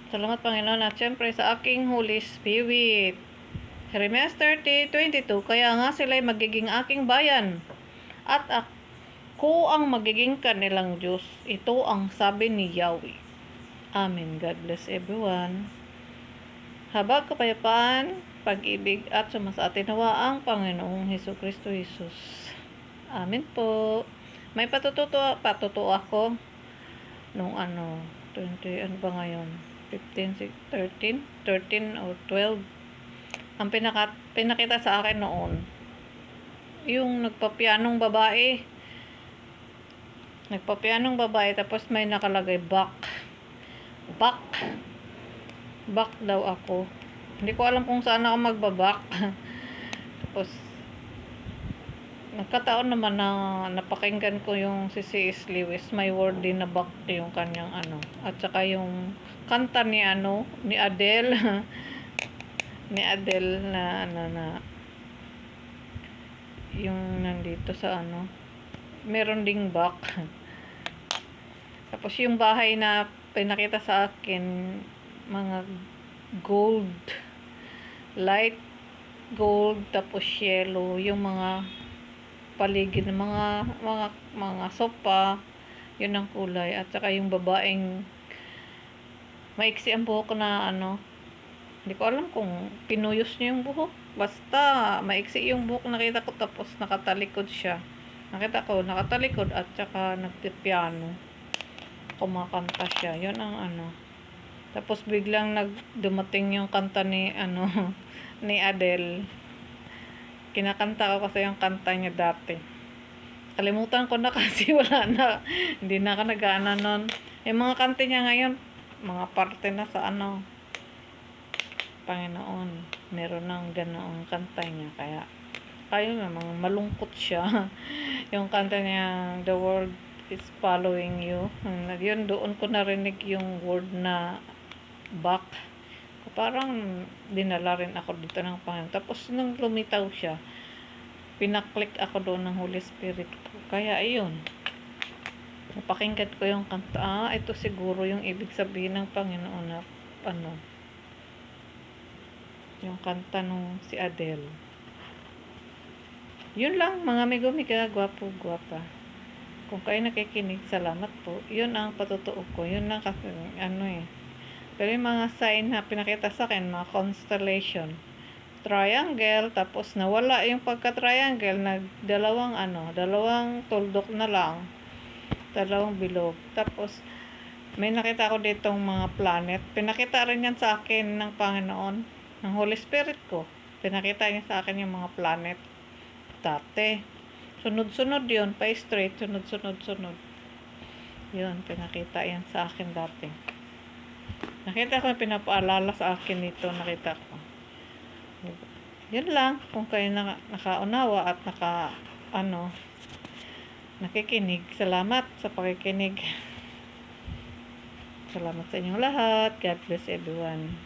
Salamat Panginoon at syempre sa aking Holy Spirit. Jeremias 30:22, kaya nga sila'y magiging aking bayan at ako ang magiging kanilang Diyos. Ito ang sabi ni Yahweh. Amen. God bless everyone. Habag kapayapaan, pag-ibig at sumasaatinhawa ang Panginoong Hesukristo Jesus. Amen po. May patututo ako nung 20, ano ba ngayon? 15, 13 or 12. Ang pinakita sa akin noon, yung nagpapianong babae. Tapos may nakalagay back daw ako. Hindi ko alam kung saan ako magbabak. Tapos nagkataon naman na napakinggan ko yung si C.S. Lewis, may word din na back yung kanyang at saka yung kanta ni Adele ni Adele na yung nandito sa meron ding back. Tapos yung bahay na pinakita sa akin, mga gold, light gold, tapos yellow, yung mga paligid ng mga sopa, yun ang kulay. At saka yung babaeng maiksi ang buhok na hindi ko alam kung pinuyos niya yung buhok, basta maiksi yung buhok nakita ko. Tapos nakatalikod siya, nakita ko nakatalikod at saka nagpipiano, kumakanta siya. Yun ang tapos biglang dumating yung kanta ni ni Adele. Kinakanta ko kasi yung kanta niya dati. Kalimutan ko na kasi wala na. Hindi na ako nag-aano nun. Yung mga kanta niya ngayon, mga parte na sa Panginoon. Meron ng ganoong kanta niya. Kaya namang malungkot siya. Yung kanta niya, the world is following you. Yun, doon ko narinig yung word na back. Parang dinala rin ako dito ng Panginoon. Tapos nung lumitaw siya, pinaklik ako doon ng Holy Spirit ko. Kaya ayun, napakinggan ko yung kanta. Ito siguro yung ibig sabihin ng Panginoon na yung kanta nung si Adele. Yun lang mga amigo, gwapo, gwapa. Kung kayo nakikinig, salamat po. Yun ang patutuo ko. Yun lang kasi Pero yung mga sign na pinakita sa akin, mga constellation, triangle, tapos nawala yung pagka-triangle, dalawang tuldok na lang, dalawang bilog. Tapos may nakita ko ditong mga planet. Pinakita rin yan sa akin ng Panginoon, ng Holy Spirit ko. Pinakita niya sa akin yung mga planet dati. Sunod-sunod yun, pa straight, sunod. Yun, pinakita yan sa akin dati. Nakita ko, pinapaalala sa akin nito, nakita ko. Yun lang, kung kayo nakaunawa at nakikinig, salamat sa pakikinig. Salamat sa inyong lahat. God bless everyone.